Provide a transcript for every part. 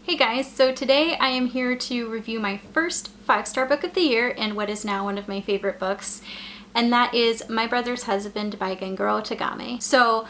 Hey guys, so today I am here to review my first 5-star book of the year and what is now one of my favorite books, and that is My Brother's Husband by Gengaro Tagame. So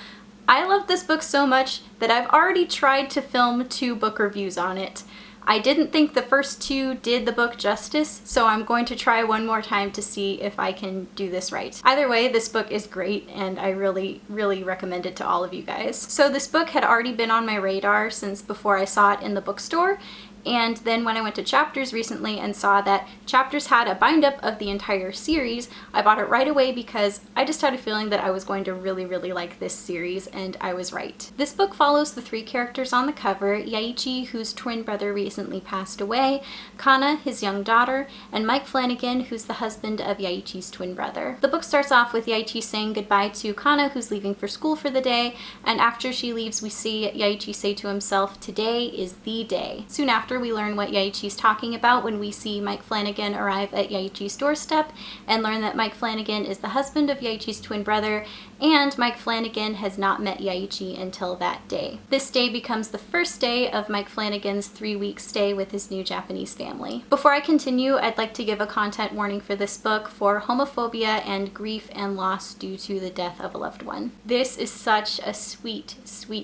I love this book so much that I've already tried to film 2 book reviews on it. I didn't think the first 2 did the book justice, so I'm going to try one more time to see if I can do this right. Either way, this book is great and I really recommend it to all of you guys. So this book had already been on my radar since before I saw it in the bookstore, and then when I went to Chapters recently and saw that Chapters had a bind-up of the entire series, I bought it right away because I just had a feeling that I was going to really like this series, and I was right. This book follows the 3 characters on the cover: Yaichi, whose twin brother recently passed away, Kana, his young daughter, and Mike Flanagan, who's the husband of Yaichi's twin brother. The book starts off with Yaichi saying goodbye to Kana, who's leaving for school for the day, and after she leaves we see Yaichi say to himself, "Today is the day." Soon after, we learn what Yaichi's talking about when we see Mike Flanagan arrive at Yaichi's doorstep and learn that Mike Flanagan is the husband of Yaichi's twin brother, and Mike Flanagan has not met Yaichi until that day. This day becomes the first day of Mike Flanagan's 3-week stay with his new Japanese family. Before I continue, I'd like to give a content warning for this book for homophobia and grief and loss due to the death of a loved one. This is such a sweet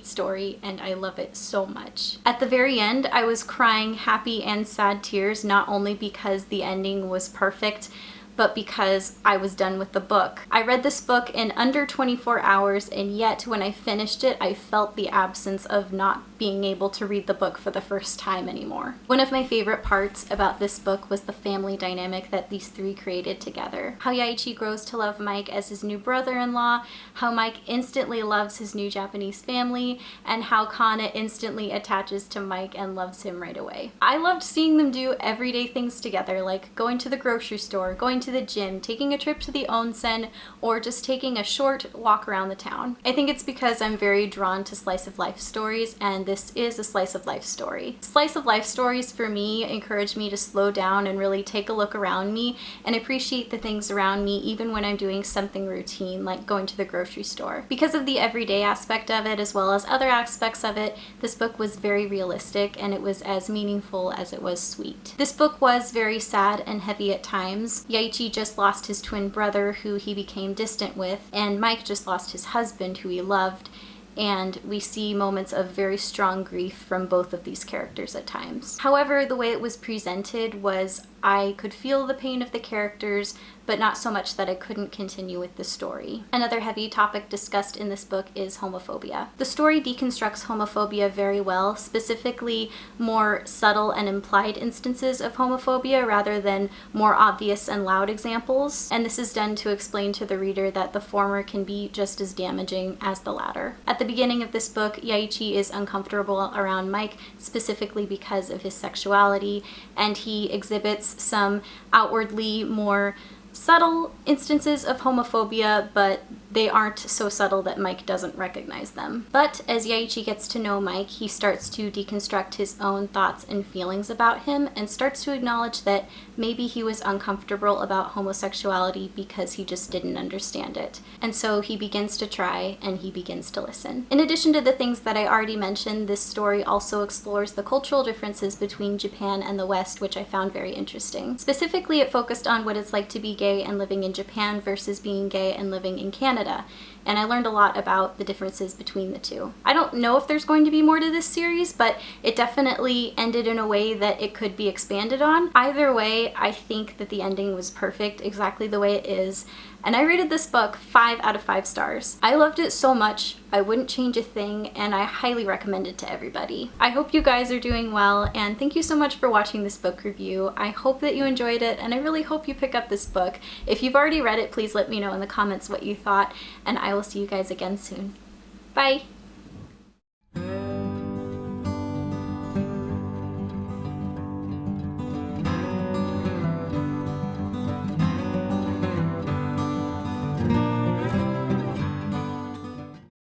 story and I love it so much. At the very end, I was crying happy and sad tears, not only because the ending was perfect, but because I was done with the book. I read this book in under 24 hours, and yet when I finished it, I felt the absence of not being able to read the book for the first time anymore. One of my favorite parts about this book was the family dynamic that these 3 created together. How Yaichi grows to love Mike as his new brother-in-law, how Mike instantly loves his new Japanese family, and how Kana instantly attaches to Mike and loves him right away. I loved seeing them do everyday things together, like going to the grocery store, going to the gym, taking a trip to the onsen, or just taking a short walk around the town. I think it's because I'm very drawn to slice of life stories, and this is a slice of life story. Slice of life stories for me encourage me to slow down and really take a look around me and appreciate the things around me even when I'm doing something routine like going to the grocery store. Because of the everyday aspect of it as well as other aspects of it, this book was very realistic and it was as meaningful as it was sweet. This book was very sad and heavy at times. Yaichi just lost his twin brother who he became distant with, and Mike just lost his husband who he loved, and we see moments of very strong grief from both of these characters at times. However, the way it was presented was I could feel the pain of the characters, but not so much that I couldn't continue with the story. Another heavy topic discussed in this book is homophobia. The story deconstructs homophobia very well, specifically more subtle and implied instances of homophobia rather than more obvious and loud examples, and this is done to explain to the reader that the former can be just as damaging as the latter. At the beginning of this book, Yaichi is uncomfortable around Mike specifically because of his sexuality, and he exhibits some outwardly more subtle instances of homophobia, but they aren't so subtle that Mike doesn't recognize them. But as Yaichi gets to know Mike, he starts to deconstruct his own thoughts and feelings about him and starts to acknowledge that maybe he was uncomfortable about homosexuality because he just didn't understand it. And so he begins to try and he begins to listen. In addition to the things that I already mentioned, this story also explores the cultural differences between Japan and the West, which I found very interesting. Specifically, it focused on what it's like to be gay and living in Japan versus being gay and living in Canada. And I learned a lot about the differences between the 2. I don't know if there's going to be more to this series, but it definitely ended in a way that it could be expanded on. Either way, I think that the ending was perfect, exactly the way it is, and I rated this book 5 out of 5 stars. I loved it so much, I wouldn't change a thing, and I highly recommend it to everybody. I hope you guys are doing well, and thank you so much for watching this book review. I hope that you enjoyed it, and I really hope you pick up this book. If you've already read it, please let me know in the comments what you thought, and I will see you guys again soon. Bye!